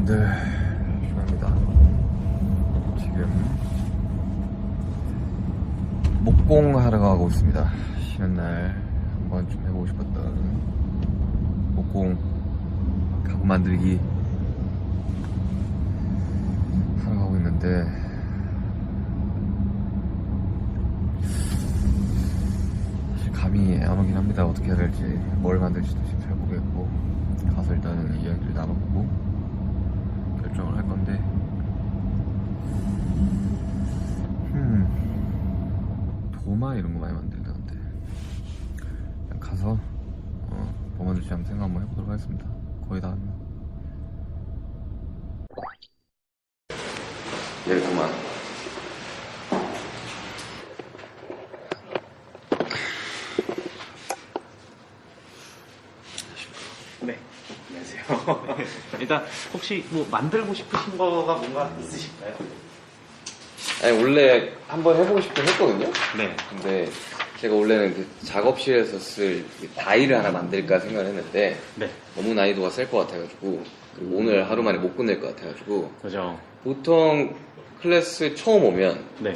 여러분들 중요합니다. 지금 목공하러 가고 있습니다. 쉬는 날 한번 좀 해보고 싶었던 목공 가구 만들기 하러 가고 있는데 사실 감이 안 오긴 합니다. 어떻게 해야 될지, 뭘 만들지도 지금 잘 모르겠고, 가서 일단은 이야기를 나눠보고 결정을 할 건데, 도마 이런 거 많이 만들다는데 그냥 가서 뭐 만들지 한번 생각 한번 해보도록 하겠습니다. 거의 다 왔네. 얘 도마 네, 안녕하세요. 일단 혹시 뭐 만들고 싶으신 거가 뭔가 있으실까요? 아니 원래 한번 해보고 싶긴 했거든요. 네. 근데 제가 원래는 그 작업실에서 쓸 다이를 하나 만들까 생각을 했는데 네. 너무 난이도가 셀 것 같아가지고, 그리고 오늘 하루 만에 못 끝낼 것 같아가지고, 그죠. 보통 클래스 처음 오면 네.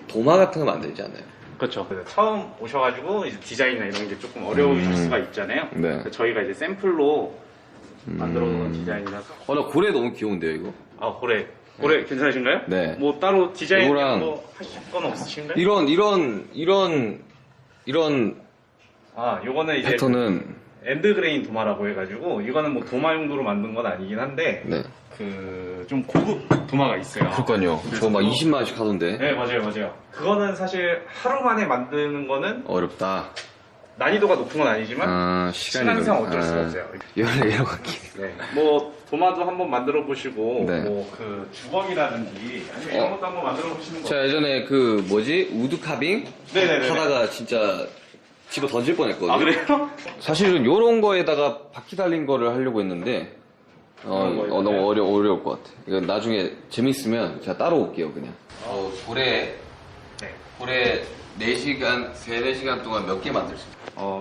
도마 같은 거 만들지 않아요? 그렇죠. 처음 오셔가지고 이제 디자인이나 이런 게 조금 어려우실 수가 있잖아요. 네. 저희가 이제 샘플로 만들어 놓은 디자인이라서. 나 고래 너무 귀여운데요, 이거? 아, 고래 괜찮으신가요? 네. 뭐 따로 디자인 이거랑 뭐 하실 건 없으신가요? 이런 아, 요거는 이제 패턴은, 엔드그레인 도마라고 해가지고, 이거는 뭐 도마 용도로 만든 건 아니긴 한데, 네. 좀 고급 도마가 있어요. 그러니까요. 저 막 20만원씩 하던데. 네, 맞아요. 그거는 사실 하루 만에 만드는 거는 어렵다. 난이도가 높은 건 아니지만 시간상 어쩔 수가 없어요. 여러 갖기. 네. 뭐 도마도 한번 만들어 보시고, 네. 뭐 그 주걱이라든지 아니면 이런 것도 한번 만들어 보시는 거. 제가 예전에 그 뭐지? 우드 카빙? 네네네. 하다가 진짜 집어 던질 뻔했거든요. 아, 그래요? 사실은 요런 거에다가 바퀴 달린 거를 하려고 했는데 너무 어려울 것 같아. 이거 나중에 재밌으면 제가 따로 올게요, 그냥. 고래 네. 4시간, 4시간 동안 몇 개 만들 수 있어요?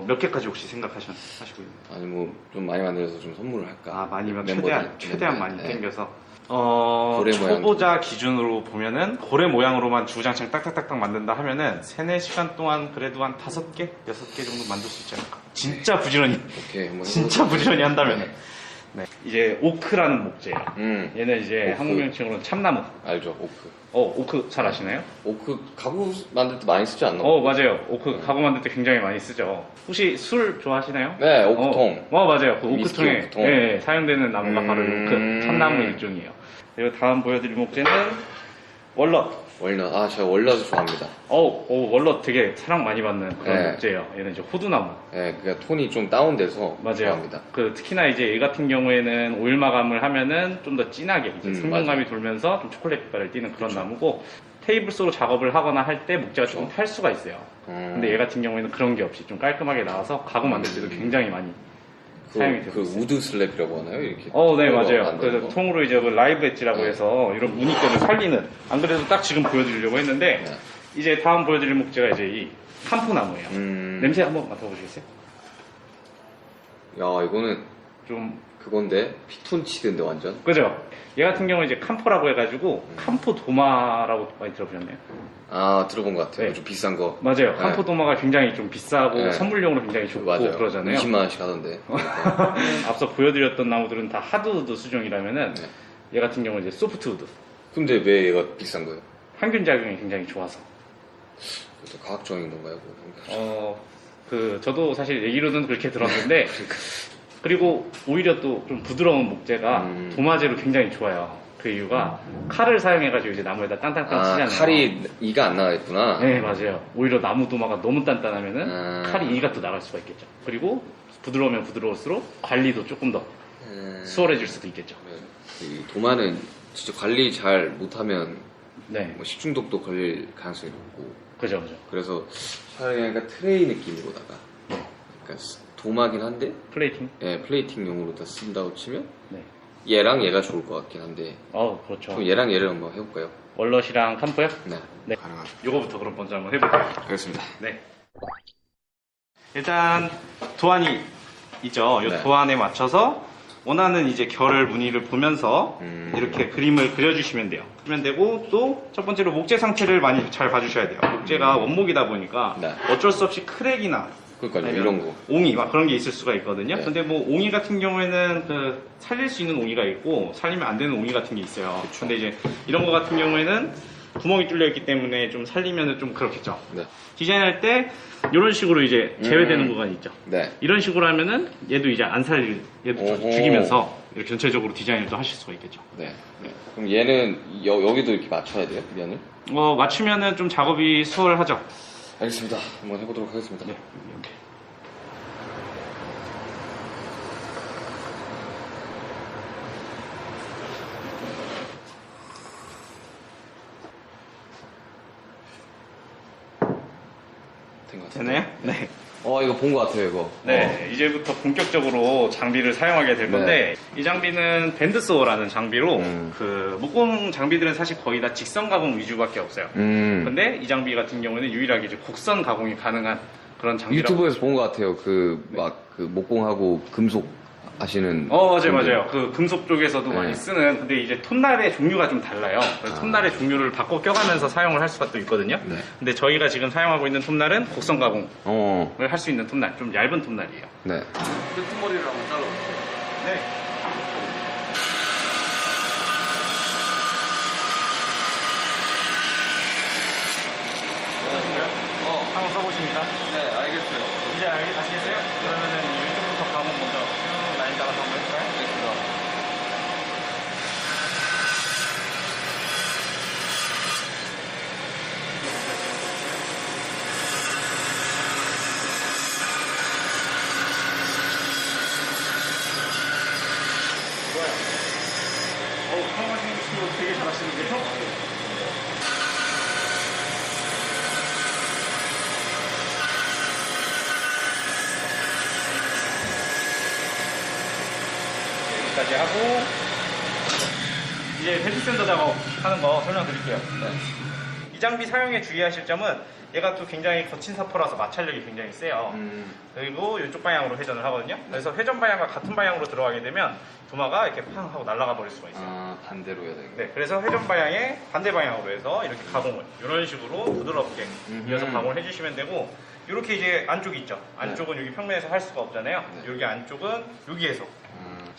몇 개까지 혹시 생각하시고 있나요? 아니 뭐 좀 많이 만들어서 좀 선물을 할까? 아, 많이면 멤버들, 최대한 많이 네. 땡겨서. 고래 초보자 기준으로 보면은 고래 모양으로만 주구장창 딱딱딱딱 만든다 하면은 3-4시간 동안 그래도 한 5개? 6개 정도 만들 수 있지 않을까. 진짜 부지런히. 오케이, 한번 진짜 부지런히 한다면은. 네. 이제 오크라는 목재예요. 얘는 이제 오크. 한국 명칭으로는 참나무. 알죠, 오크. 오크 잘 아시나요? 오크 가구 만들 때 많이 쓰지 않나? 맞아요. 오크 가구 만들 때 굉장히 많이 쓰죠. 혹시 술 좋아하시나요? 네, 오크통. 맞아요. 그 위스키 오크통에 오크통. 네, 사용되는 나무가 바로 이 오크, 참나무 일종이에요. 그리고 다음 보여드릴 목재는 월넛. 월넛. 제가 월넛을 좋아합니다. 월넛 되게 사랑 많이 받는 그런 네. 목재예요. 얘는 이제 호두나무. 네, 그러니까 톤이 좀 다운돼서 맞아요. 좋아합니다. 특히나 이제 얘 같은 경우에는 오일 마감을 하면은 좀 더 진하게 이제 생명감이 맞아요. 돌면서 좀 초콜릿 빛깔을 띠는 그런 나무고, 테이블소로 작업을 하거나 할 때 목재가 조금 탈 수가 있어요. 근데 얘 같은 경우에는 그런 게 없이 좀 깔끔하게 나와서 가구 만들 때도 굉장히 많이 사용이 되고 있어요. 우드 슬랩이라고 하나요? 이렇게. 네, 맞아요. 만드는 그래서 거? 통으로 이제 그 라이브 엣지라고 해서 이런 무늬들을 살리는, 안 그래도 딱 지금 보여드리려고 했는데, 네. 이제 다음 보여드릴 목재가 이제 이 캄포나무예요. 냄새 한번 맡아보시겠어요? 야, 이거는 좀 그건데 피톤치드인데 완전. 그죠? 얘 같은 경우는 이제 캄포라고 해가지고 캄포 도마라고 많이 들어보셨나요? 들어본 것 같아요. 네. 좀 비싼 거. 맞아요. 캄포 도마가 굉장히 좀 비싸고 네. 선물용으로 굉장히 좋고 맞아요. 그러잖아요. 20만원씩 하던데. 앞서 보여드렸던 나무들은 다 하드우드 수종이라면은 네. 얘 같은 경우는 이제 소프트우드. 근데 왜 얘가 비싼 거예요? 항균 작용이 굉장히 좋아서. 또 과학적인 건가요? 저도 사실 얘기로는 그렇게 들었는데, 그리고 오히려 또 좀 부드러운 목재가 도마재로 굉장히 좋아요. 그 이유가 칼을 사용해가지고 이제 나무에다 땅땅땅 치잖아요. 칼이 이가 안 나가겠구나. 네, 맞아요. 오히려 나무 도마가 너무 단단하면은 칼이 이가 또 나갈 수가 있겠죠. 그리고 부드러우면 부드러울수록 관리도 조금 더 수월해질 수도 있겠죠. 이 도마는 진짜 관리 잘 못하면 네, 뭐 식중독도 걸릴 가능성이 높고. 그죠. 그래서 차라리 그러니까 트레이 느낌으로다가, 그러니까 도마긴 한데 플레이팅. 플레이팅용으로 다 쓴다고 치면 네. 얘랑 얘가 좋을 것 같긴 한데, 그렇죠. 그럼 얘랑 얘를 한번 해볼까요? 월넛이랑 캄포요? 네. 가능하죠. 요거부터 그럼 먼저 한번 해볼게요. 그렇습니다. 네. 일단 도안이 있죠. 이 네. 도안에 맞춰서 원하는 이제 결을 무늬를 보면서 이렇게 그림을 그려주시면 돼요. 그러면 되고 또 첫 번째로 목재 상태를 많이 잘 봐주셔야 돼요. 목재가 원목이다 보니까 네. 어쩔 수 없이 크랙이나 그러니까요, 아니면 이런 거. 옹이 막 그런 게 있을 수가 있거든요. 네. 근데 뭐 옹이 같은 경우에는 그 살릴 수 있는 옹이가 있고 살리면 안 되는 옹이 같은 게 있어요. 그쵸. 근데 이제 이런 거 같은 경우에는 구멍이 뚫려 있기 때문에 좀 살리면은 좀 그렇겠죠. 네. 디자인할 때 이런 식으로 이제 제외되는 구간이 있죠. 네. 이런 식으로 하면은 얘도 이제 안 살릴, 얘도 좀 오호. 죽이면서 이렇게 전체적으로 디자인을 또 하실 수가 있겠죠. 네. 그럼 얘는 여기도 이렇게 맞춰야 돼요, 면을? 맞추면은 좀 작업이 수월하죠. 알겠습니다. 한번 해보도록 하겠습니다. 네, 이렇게. 된 것 같아요. 되나요? 네. 이거 본 것 같아요, 이거. 네, 이제부터 본격적으로 장비를 사용하게 될 건데 이 장비는 밴드소어라는 장비로 그 목공 장비들은 사실 거의 다 직선 가공 위주밖에 없어요. 근데 이 장비 같은 경우에는 유일하게 이제 곡선 가공이 가능한 그런 장비라고. 유튜브에서 본 것 같아요. 그 목공하고 금속 하시는. 맞아요. 그 금속 쪽에서도 네. 많이 쓰는, 근데 이제 톤날의 종류가 좀 달라요. 그래서 톤날의 종류를 바꿔 껴가면서 사용을 할 수가 또 있거든요. 네. 근데 저희가 지금 사용하고 있는 톤날은 곡선 가공을 어. 할 수 있는 톤날, 좀 얇은 톤날이에요. 네. 끄트머리를 한번 잘라볼게요. 네. 한번 써보십니까? 네, 알겠어요. 이제 아시겠어요? 그러면은 왼쪽부터 가공 먼저 쭉 라인 따라서 한번 해볼까요? 알겠습니다. 좋아요. 사용하시는 거 되게 잘하시는데요? 여기까지 하고 이제 헤드센터 작업하는 거 설명드릴게요. 이 장비 사용에 주의하실 점은 얘가 또 굉장히 거친 사포라서 마찰력이 굉장히 세요. 그리고 이쪽 방향으로 회전을 하거든요. 그래서 회전 방향과 같은 방향으로 들어가게 되면 도마가 이렇게 팡 하고 날아가 버릴 수가 있어요. 아, 반대로 해야 되겠네. 네, 그래서 회전 방향에 반대 방향으로 해서 이렇게 가공을 이런 식으로 부드럽게 이어서 가공을 해주시면 되고, 이렇게 이제 안쪽이 있죠. 안쪽은 여기 평면에서 할 수가 없잖아요. 네. 여기 안쪽은 여기에서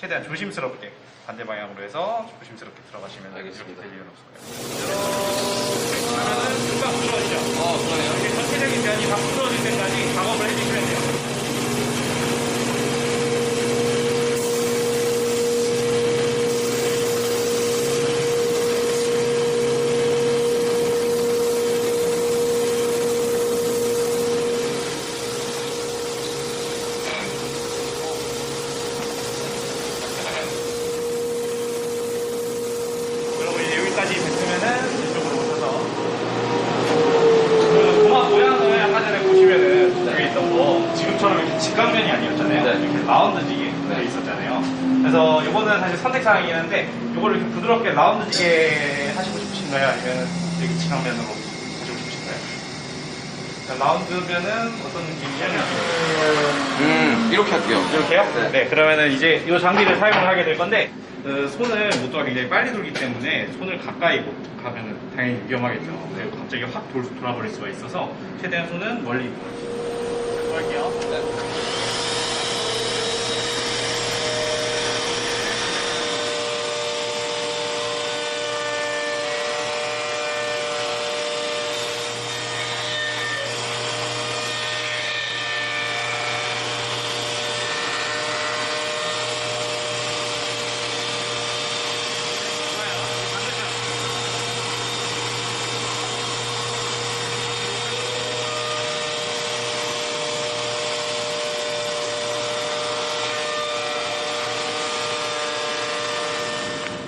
최대한 조심스럽게 반대 방향으로 해서 조심스럽게 들어가시면 알겠습니다. 이렇게 될 일은 없을 거예요. 그러면은 금방 부러지죠. 그러네요. 이렇게 전체적인 면이 다 부러질 때까지 작업을 해주시면 돼요. 그리고 이제 여기까지 됐으면은 이쪽으로 오셔서 그 도마 모양을 아까 전에 보시면은 여기 있던 거 지금처럼 이렇게 직각면이 아니었잖아요. 네. 이렇게 라운드지게 돼 있었잖아요. 그래서 이거는 사실 선택사항이긴 한데 이거를 이렇게 부드럽게 라운드지게 하시고 싶으신가요? 아니면 이렇게 직각면으로 하시고 싶으신가요? 라운드면은 어떤 느낌이냐면 이렇게 할게요. 이렇게요? 네, 그러면은 이제 이 장비를 사용을 하게 될 건데, 손을 모터가 굉장히 빨리 돌기 때문에 손을 가까이 못 가면 당연히 위험하겠죠. 그리고 갑자기 확 돌아버릴 수가 있어서 최대한 손은 멀리 할게요.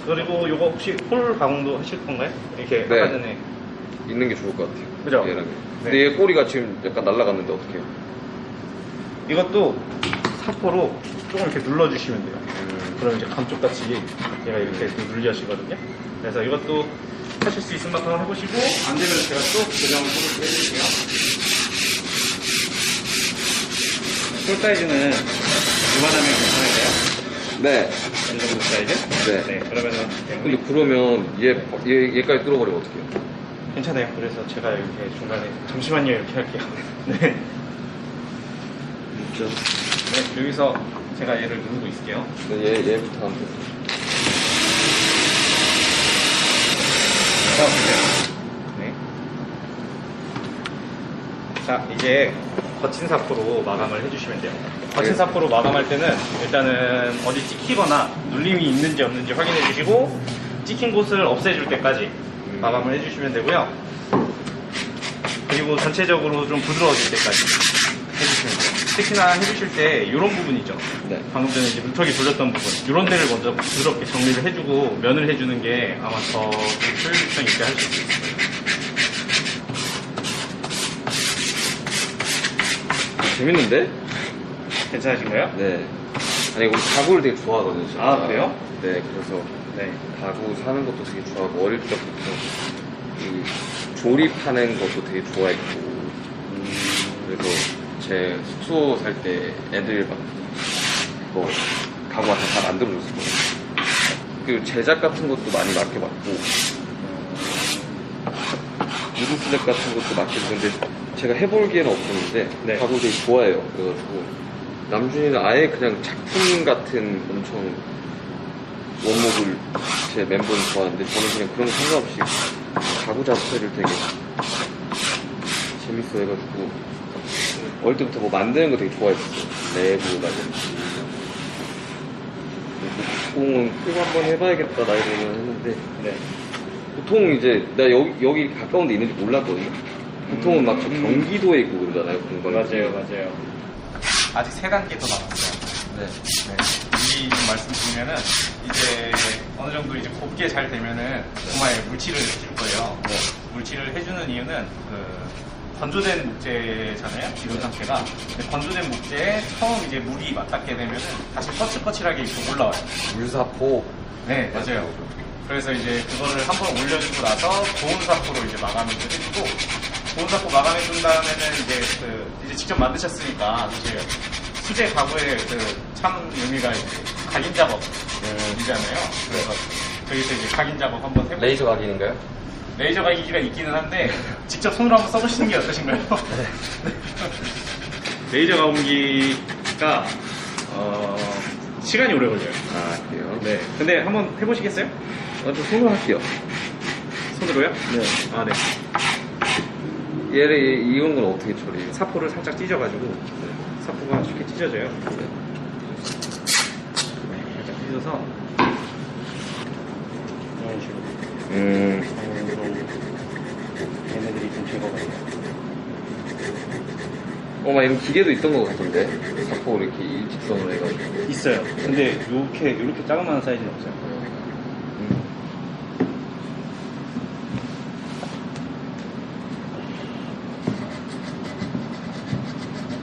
그리고 요거 혹시 홀 가공도 하실 건가요? 이렇게 네. 아까 전에 있는 게 좋을 것 같아요. 그죠? 얘랑. 네. 근데 얘 꼬리가 지금 약간 날아갔는데 어떡해요? 이것도 사포로 조금 이렇게 눌러주시면 돼요. 그럼 이제 감쪽같이 얘가 이렇게 눌려지거든요. 그래서 이것도 하실 수 있을 만큼 해보시고, 안 되면 제가 또 고정을 좀 해드릴게요. 홀 사이즈는 이만하면 괜찮을까요? 네. 이 정도 사이즈? 네. 그러면은 근데 그러면 얘까지 뚫어버리면 어떡해요? 괜찮아요. 그래서 제가 이렇게 중간에 잠시만요 이렇게 할게요. 네. 진짜. 네, 여기서 제가 얘를 누르고 있을게요. 네, 얘부터 하면 돼요. 자, 보세요. 네. 자, 이제 거친 사포로 마감을 해주시면 돼요. 거친 사포로 마감할 때는 일단은 어디 찍히거나 눌림이 있는지 없는지 확인해 주시고 찍힌 곳을 없애줄 때까지 마감을 해주시면 되고요. 그리고 전체적으로 좀 부드러워질 때까지 해주시면 돼요. 특히나 해주실 때 이런 부분 있죠. 네. 방금 전에 이제 물턱이 돌렸던 부분 이런 데를 먼저 부드럽게 정리를 해주고 면을 해주는 게 아마 더 효율성 있게 할 수 있어요. 재밌는데? 괜찮으신가요? 네. 아니, 우리 가구를 되게 좋아하거든요. 진짜. 아, 그래요? 네, 그래서 네. 가구 사는 것도 되게 좋아하고, 어릴 적부터 이 조립하는 것도 되게 좋아했고, 그래서 제 숙소 살 때 애들 막, 그거 가구 같은 거 다 만들어줬었거든요. 그리고 제작 같은 것도 많이 맡겨봤고, 무드 슬랩 같은 것도 맡겨봤는데, 제가 해볼 기회는 없었는데, 네. 가구 되게 좋아해요. 그래가지고, 남준이는 아예 그냥 작품 같은 엄청 원목을 제 멤버는 좋아하는데, 저는 그냥 그런 거 상관없이 가구 자체를 되게 재밌어 해가지고, 어릴 때부터 뭐 만드는 거 되게 좋아했었어요. 레고라든지. 보통은 꼭 한번 해봐야겠다, 나이 들면 했는데, 네. 보통 이제, 나 여기 가까운 데 있는지 몰랐거든요. 보통은 막 저 경기도에 있고 그러잖아요, 공방이. 맞아요. 아직 3단계 더 남았어요. 네. 네. 이 말씀드리면은 이제 어느 정도 이제 곱게 잘 되면은 정말 물칠을 해줄 거예요. 네. 물칠을 해주는 이유는 그 건조된 목재잖아요. 지금 상태가. 근데 건조된 목재에 처음 이제 물이 맞닿게 되면은 다시 거칠거칠하게 이렇게 올라와요. 물사포. 네, 맞아요. 그래서 이제 그거를 한번 올려주고 나서 고온 사포로 이제 마감을 해주고, 고온 사포 마감해준 다음에는 이제 직접 만드셨으니까, 이제 수제 가구의 참 의미가 이제 각인 작업이잖아요. 그래서 저기서 이제 각인 작업 한번 해보고. 레이저 각인인가요? 레이저 각인기가 있기는 한데, 직접 손으로 한번 써보시는 게 어떠신가요? 레이저 가공기가, 시간이 오래 걸려요. 아, 그래요? 네. 근데 한번 해보시겠어요? 저 손으로 할게요. 손으로요? 네. 아, 네. 이런 건 어떻게 처리해요? 사포를 살짝 찢어가지고, 사포가 쉽게 찢어져요. 네. 살짝 찢어서, 이런 식으로. 얘네들이 좀 제거가 돼요. 막 이런 기계도 있던 것 같은데. 사포 이렇게 일직선으로 해가지고. 있어요. 근데 이렇게 작은 사이즈는 없어요.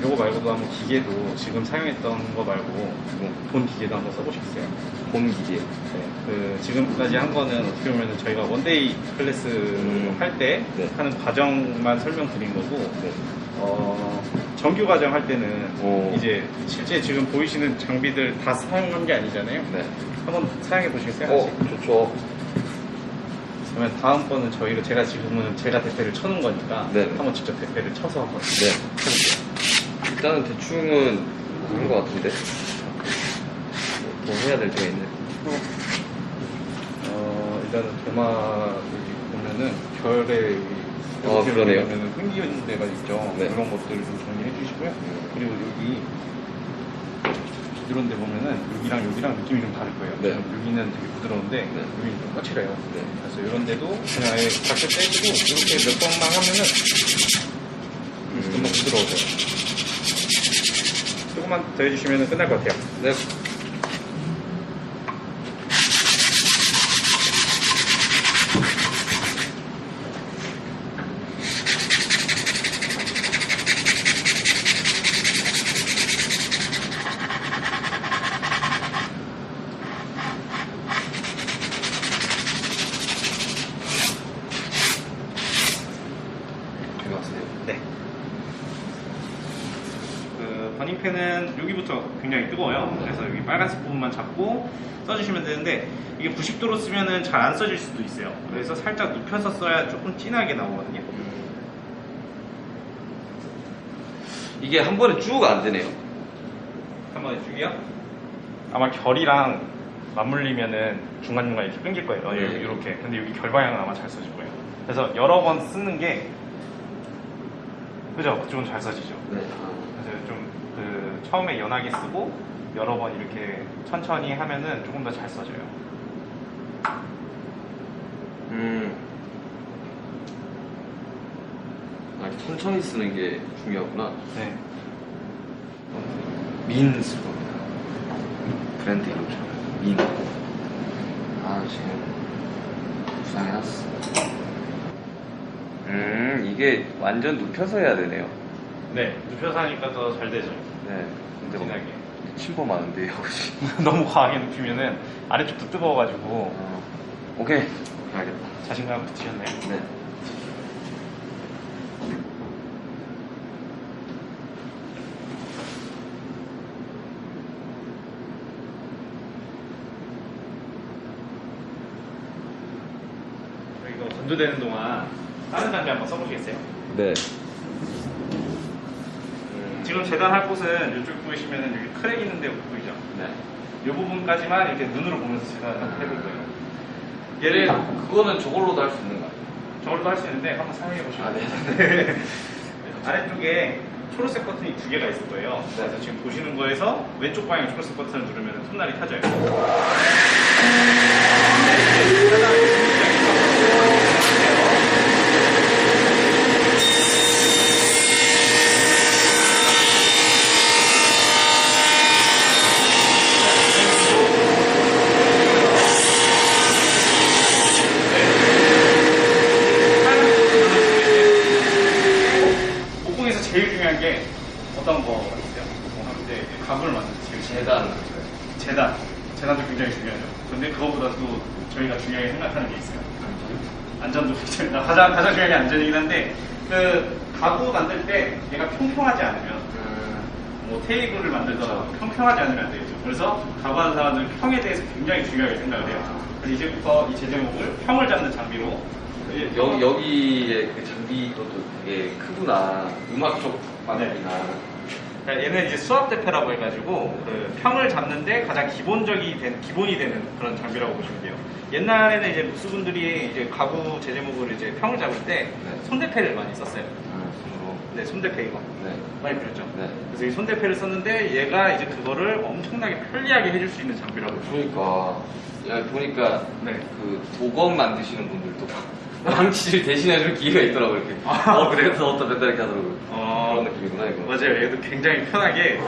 요거 말고도 한번 기계도 지금 사용했던 거 말고 본 기계도 한번 써보시겠어요? 본 기계. 네, 그 지금까지 한 거는 어떻게 보면 저희가 원데이 클래스 할 때 네. 하는 과정만 설명드린 거고 네. 정규 과정 할 때는 오. 이제 실제 지금 보이시는 장비들 다 사용한 게 아니잖아요. 네. 한번 사용해 보시겠어요? 좋죠. 그러면 다음번은 제가 지금은 제가 대패를 쳐놓은 거니까 네. 한번 직접 대패를 쳐서 한번 네. 해볼게요. 일단은 대충은 한 것 같은데. 뭐 해야 될 게 있네. 일단은 대마 보면은 별에 그러네요. 흥기는 데가 있죠. 네. 그런 것들 좀 정리해 주시고요. 그리고 여기 이런 데 보면은 여기랑 느낌이 좀 다를 거예요. 네. 여기는 되게 부드러운데 여기는 좀 거칠어요. 네. 그래서 이런 데도 그냥 아예 작게 떼주고 이렇게 몇 번만 하면은 금방 부드러워져요. 조금만 더 해주시면 끝날 것 같아요. 네. 네. 그 버닝 펜은 여기부터 굉장히 뜨거워요. 그래서 여기 빨간색 부분만 잡고 써주시면 되는데 이게 90도로 쓰면은 잘 안 써질 수도 있어요. 그래서 살짝 눕혀서 써야 조금 진하게 나오거든요. 이게 한 번에 쭉 안 되네요. 한 번에 쭉이요? 아마 결이랑 맞물리면은 중간중간 이렇게 끊길 거예요. 네. 이렇게. 근데 여기 결 방향은 아마 잘 써질 거예요. 그래서 여러 번 쓰는 게 그죠? 그쪽은 잘 써지죠. 네. 그래서 좀 그 처음에 연하게 쓰고 여러 번 이렇게 천천히 하면은 조금 더 잘 써져요. 아, 천천히 쓰는 게 중요하구나. 네. 민 쓸 겁니다. 브랜드 이름처럼 민. 아, 지금 부상해놨어. 이게 완전 눕혀서 해야 되네요. 네. 눕혀서 하니까 더 잘 되죠. 네. 근데 뭐 진하게. 침범하는데 역시. 너무 과하게 눕히면은 아래쪽도 뜨거워가지고 오케이. 알겠다. 자신감 붙이셨나요? 네. 이거 건조되는 동안 다른 장비 한번 써보시겠어요? 네. 지금 재단할 곳은 이쪽 보시면은 여기 크랙 있는데 보이죠? 네. 이 부분까지만 이렇게 눈으로 보면서 재단을 해볼 거예요. 얘를 그거는 저걸로도 할 수 있는 거 아니에요? 저걸로 할 수 있는데 한번 사용해 보시면 아, 네. 돼요. 아래쪽에 초록색 버튼이 2개가 있을 거예요. 그래서 지금 보시는 거에서 왼쪽 방향 초록색 버튼을 누르면 손날이 타져요. 목공에서 제일 중요한 게 어떤 거 있어요? 이제 가구를 만들 때 제일 재단도 굉장히 중요하죠. 근데 그거보다도 저희가 중요하게 생각하는 게 있어요. 안전도 굉장히 가장 중요한 게 안전이긴 한데 그 가구 만들 때 얘가 평평하지 않으면 뭐 테이블을 만들더라도 평평하지 않으면 안 되겠죠. 그래서 가구하는 사람들은 평에 대해서 굉장히 중요하게 생각을 해요. 그래서 이제부터 이 제제목을 평을 잡는 장비로 여기에 그 장비 것도 되게 크구나. 음악 쪽 방향이나. 그러니까 얘는 이제 수압대패라고 해가지고 그 평을 잡는데 가장 기본이 되는 그런 장비라고 보시면 돼요. 옛날에는 이제 무수분들이 이제 가구 제제목을 이제 평을 잡을 때 네. 손대패를 많이 썼어요. 손으로. 네, 손대패 이거 네. 많이 필요했죠. 네. 그래서 이 손대패를 썼는데 얘가 이제 그거를 엄청나게 편리하게 해줄 수 있는 장비라고 보시면 돼요. 그러니까 야, 보니까 네. 그 도검 만드시는 분들도 망치를 대신해줄 기회가 있더라고요. 이렇게. 그래서 어떤 맨날 이렇게 하더라고요. 그런 느낌이구나 이거. 맞아요. 얘도 굉장히 편하게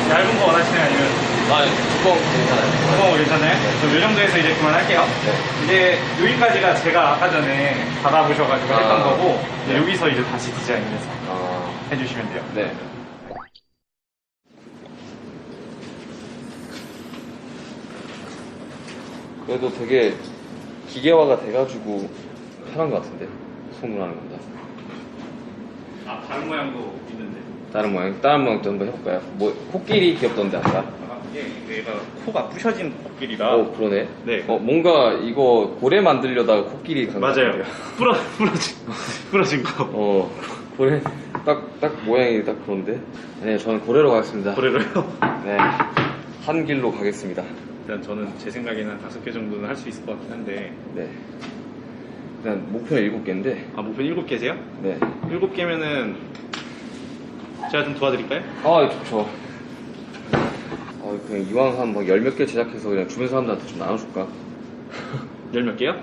얇은 거 원하시나요? 아니면 아, 두꺼운 거 괜찮아요. 무거운 거 괜찮아요? 그럼 이 정도에서 이제 그만할게요. 네. 이제 여기까지가 제가 아까 전에 받아보셔가지고 했던 아, 거고 네. 여기서 이제 다시 디자인해서 해주시면 돼요. 네. 그래도 되게 기계화가 돼가지고 편한 것 같은데 소문하는 건다. 아 다른 모양도 있는데. 다른 모양도 한번 해볼까요? 뭐 코끼리 귀엽던데 아까? 아, 얘가 코가 부셔진 코끼리라. 그러네. 네. 뭔가 이거 고래 만들려다가 코끼리 간 것 맞아요. 같은데요. 부러진 거. 고래 딱 모양이 딱 그런데. 네, 저는 고래로 가겠습니다. 고래로요? 네, 한 길로 가겠습니다. 일단 저는 제 생각에는 5개 정도는 할 수 있을 것 같긴 한데. 네. 일단 목표는 7개인데. 아 목표 7개세요? 네. 7개면은 제가 좀 도와드릴까요? 아, 좋죠. 그냥 이왕 한 뭐 10몇 개 제작해서 그냥 주변 사람들한테 좀 나눠줄까? 10몇 개요?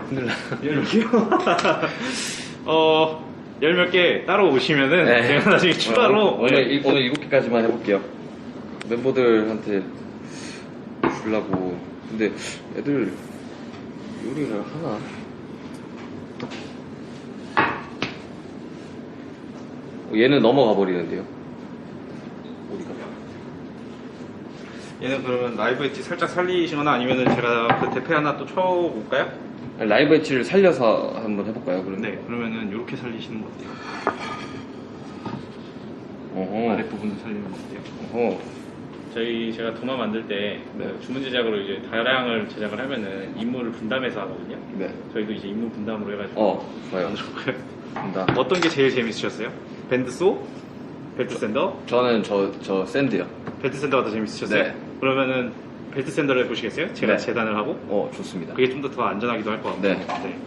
큰일 나. 10몇 개요? 10몇 개 따로 오시면은 네. 제가 나중에 추가로 오늘 7개까지만 해볼게요. 멤버들한테 주려고. 근데 애들 요리를 하나? 얘는 넘어가 버리는데요. 어디가? 얘는 그러면 라이브 엣지 살짝 살리시거나 아니면은 제가 그 대패 하나 또 쳐볼까요? 라이브 엣지를 살려서 한번 해볼까요? 그러면? 네, 그러면은 이렇게 살리시는 거 어때요? 어허. 아랫부분도 살리는 거 어때요? 어허. 제가 도마 만들 때 주문 제작으로 이제 다량을 제작을 하면은 임무를 분담해서 하거든요. 네. 저희도 이제 임무 분담으로 해가지고. 좋아요. 만들어볼까요? 간다. 어떤 게 제일 재밌으셨어요? 밴드소? 벨트 샌더? 저는 저 샌드요. 벨트 샌더가 더 재밌으셨어요? 네. 그러면은 벨트 샌더를 해보시겠어요? 제가 네. 재단을 하고. 좋습니다. 그게 좀 더 안전하기도 할 것 같고. 네. 네.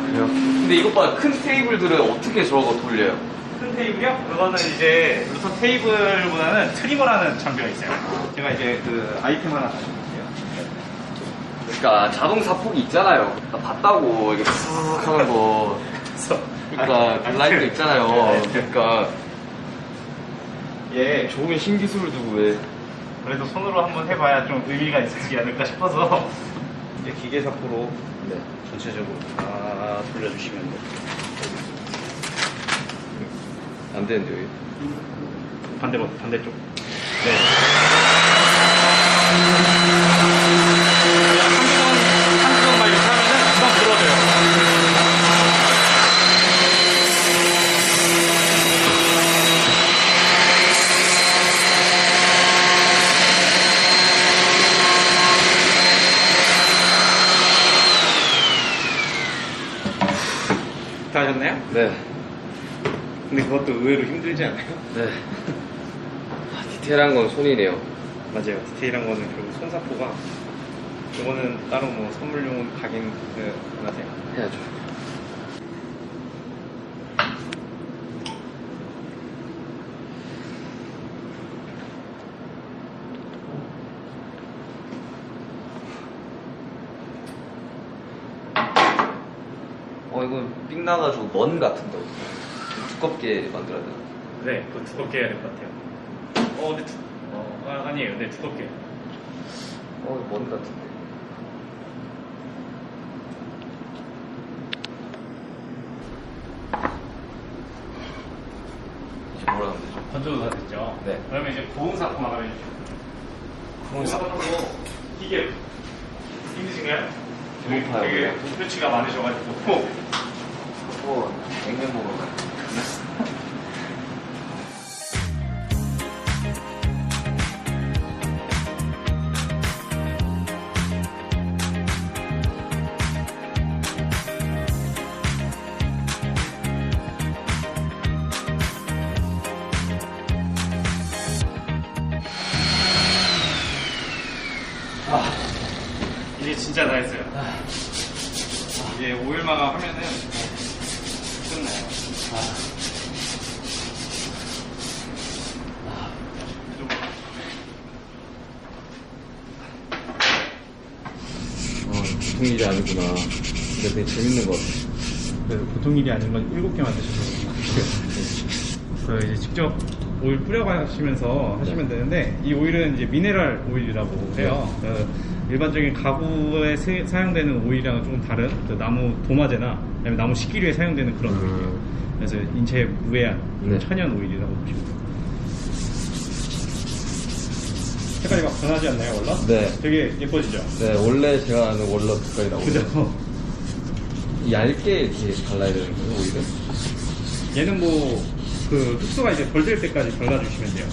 그래요? 근데 이것 봐, 큰 테이블들은 어떻게 저거 돌려요? 큰 테이블이요? 그거는 이제 루터 테이블보다는 트리머라는 장비가 있어요. 제가 이제 그 아이템 하나 가지고 올게요. 그러니까 자동차 폭이 있잖아요. 나 봤다고 이게 푸르륵 하는 거. 그러니까 블라인드 있잖아요. 그러니까 예, 좋은 신기술을 두고 왜? 그래도 손으로 한번 해봐야 좀 의미가 있지 않을까 싶어서 이제 기계사포로 네. 전체적으로 다 돌려주시면 돼요. 안 되는데요. 이게? 반대쪽. 네. 한두번만 이렇게 하면은 금방 들어져요. 다 하셨나요? 네. 근데 그것도 의외로 힘들지 않아요? 네. 디테일한 건 손이네요. 맞아요. 디테일한 거는 결국 손사포가 이거는 따로 뭐 선물용 각인 안 하세요? 해야죠. 이건 삑 나가지고 먼 같은데 좀 두껍게 만들어야 되나? 네, 그거 두껍게 해야 될 것 같아요. 근데 아니에요. 네, 두껍게. 먼 같은데. 이제 뭐라 하면 되죠? 건조도 다 됐죠? 네. 그러면 이제 고온사포 나가면 해주시죠. 고온사포로 이게 힘드신가요? 배고파요. 되게 목표치가 많으셔가지고. 냉면 먹으러 가요. 이제 진짜 다 했어요. 이제 오일 마감하면은 끝나요. 보통 일이 아니구나. 근데 되게 재밌는 것 같아. 그래서 보통 일이 아닌 건 7개 만드셔서 그래서 이제 직접 오일 뿌려가시면서 하시면 되는데 이 오일은 이제 미네랄 오일이라고 해요. 일반적인 가구에 사용되는 오일이랑은 조금 다른 그 나무 도마제나 아니면 나무 식기류에 사용되는 그런 오일이에요. 그래서 인체에 무해한 네. 천연 오일이라고 보시면 돼요. 색깔이 막 변하지 않나요, 월넛? 네. 되게 예뻐지죠? 네, 원래 제가 아는 월넛 색깔이 나오고. 그죠? 얇게 이렇게 발라야 되는 거예요, 오일은? 얘는 뭐, 그, 흡수가 이제 덜 될 때까지 발라주시면 돼요.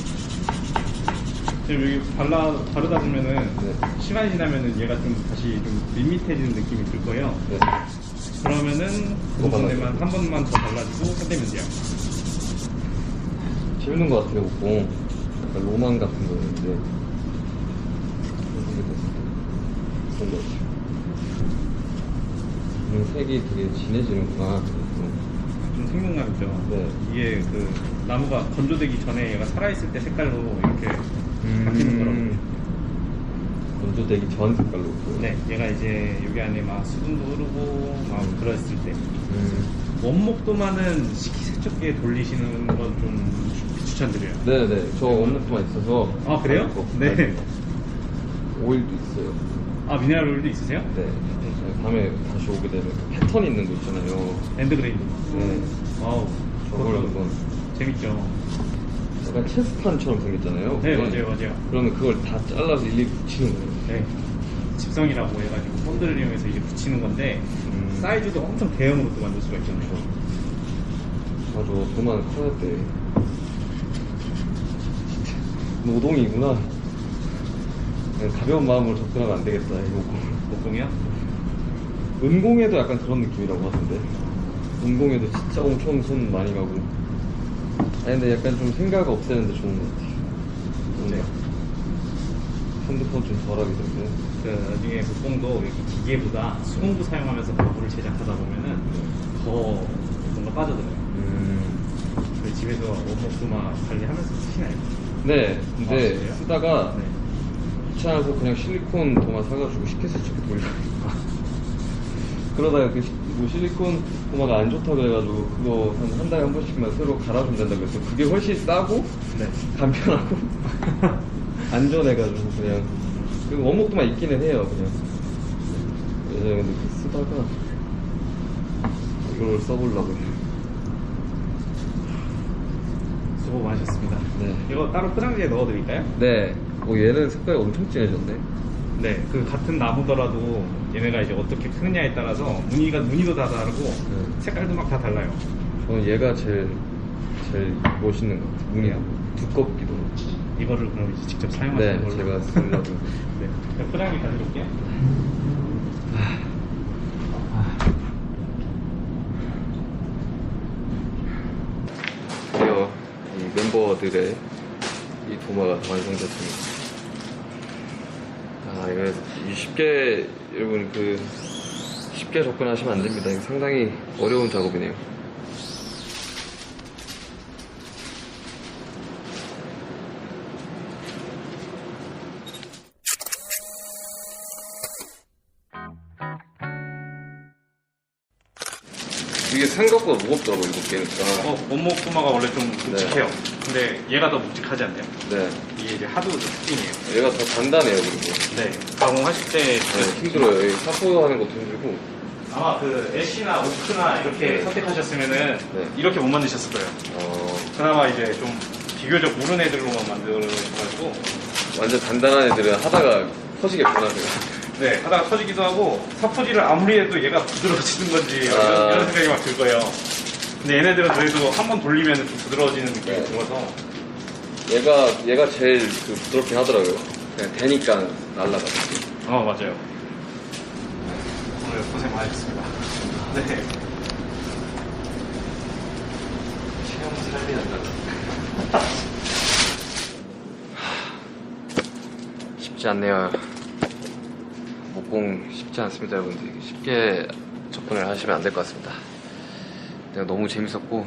지금 여기 바르다 보면은, 네. 시간이 지나면은 얘가 좀 다시 좀 밋밋해지는 느낌이 들 거예요. 네. 그러면은, 또 한 번만 더 발라주고 끝내면 돼요. 재밌는 것 같아요, 목공. 약간 로망 같은 거였는데. 그런 것 같아요. 색이 되게 진해지는구나. 좀 생동감 있죠? 네. 이게 그, 나무가 건조되기 전에 얘가 살아있을 때 색깔로 이렇게 바뀌는 거라고. 건조되기 전 색깔로. 네, 얘가 이제 여기 안에 막 수분도 흐르고 막 들어있을 때. 원목도마는 식기세척기에 돌리시는 건 좀 추천드려요. 네네. 저 원목도마 있어서. 아, 그래요? 네. 오일도 있어요. 아, 미네랄 오일도 있으세요? 네. 다음에 다시 오게 되면 패턴 있는 거 있잖아요. 엔드그레인. 네. 와우. 저걸 한번. 재밌죠? 약간 체스판처럼 생겼잖아요. 네, 맞아요. 그러면 그걸 다 잘라서 일일이 붙이는 거예요. 네. 집성이라고 해가지고 본드를 이용해서 이제 붙이는 건데, 사이즈도 엄청 대형으로 또 만들 수가 있잖아요. 맞아. 도마는 커야 돼. 노동이구나. 그냥 가벼운 마음으로 접근하면 안 되겠다, 이거. 목공이요? 은공에도 약간 그런 느낌이라고 하던데. 은공에도 진짜 엄청 손 많이 가고. 아니, 근데 약간 좀 생각 없애는데 좋은 것 같아요. 네. 핸드폰 좀 덜하게 되고. 그 나중에 목공도 이렇게 기계보다 수공구 사용하면서 가구를 제작하다 보면은 더 뭔가 빠져들어요. 저희 집에서 원목도마 관리하면서 쓰시나요? 네, 근데 진짜요? 쓰다가 네. 귀찮아서 그냥 실리콘 도마 사가지고 식기세척기 돌리고. 그러다가 뭐 실리콘 도마가 안 좋다고 해가지고 그거 한 달에 한 번씩만 새로 갈아주면 된다고 해서 그게 훨씬 싸고 네. 간편하고 안전해가지고 그냥. 그리고 원목도마 있기는 해요, 그냥. 예전에 근데 그 쓰다가 이걸 써보려고. 수고 많으셨습니다. 네. 이거 따로 포장지에 넣어드릴까요? 네. 얘는 색깔이 엄청 진해졌네. 네. 그 같은 나무더라도 얘네가 이제 어떻게 크느냐에 따라서 무늬도 다 다르고 색깔도 막 다 달라요. 저는 얘가 제일 멋있는 것 같아요. 무늬하고 두껍기도. 이거를 그럼 이제 직접 사용하시는 네, 걸로. 제가 쓰려고. 네. 포장지 가져올게요. 드디어 이 멤버들의 이 도마가 완성됐습니다. 이거 쉽게 여러분 쉽게 접근하시면 안 됩니다. 이거 상당히 어려운 작업이네요. 이게 생각보다 무겁더라고요, 이거 깨니까. 원목도마가 원래 좀 묵직해요. 근데 얘가 더 묵직하지 않나요? 네. 이게 이제 하드우드 특징이에요. 얘가 더 단단해요, 그리고. 네. 가공하실 때 네, 힘들어요. 여기 사포하는 것도 힘들고. 아마 그 애쉬나 오크나 이렇게 네. 선택하셨으면은 네. 이렇게 못 만드셨을 거예요. 그나마 이제 좀 비교적 무른 애들로만 만들어가지고 완전 단단한 애들은 하다가 터지게 변하세요. 네 하다가 터지기도 하고 사포질을 아무리 해도 얘가 부드러워지는 건지 이런 생각이 막 들 거예요. 근데 얘네들은 그래도 한 번 돌리면 좀 부드러워지는 느낌이 네. 들어서 얘가 제일 부드럽긴 하더라고요. 그냥 되니까 날라가지고. 맞아요. 오늘 고생 많으셨습니다. 네. 체험 살리 한다. 쉽지 않네요. 목공 쉽지 않습니다, 여러분들. 쉽게 접근을 하시면 안 될 것 같습니다. 너무 재밌었고,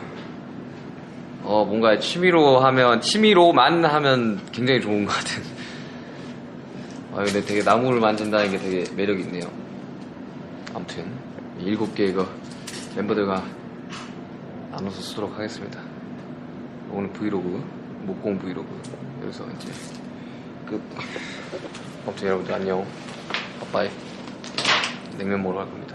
뭔가 취미로만 하면 굉장히 좋은 것 같은. 근데 되게 나무를 만진다는 게 되게 매력이 있네요. 아무튼, 7개 이거 멤버들과 나눠서 쓰도록 하겠습니다. 오늘 브이로그, 목공 브이로그. 여기서 이제 끝. 아무튼 여러분들 안녕. 아빠의 냉면 먹으러 갈 겁니다.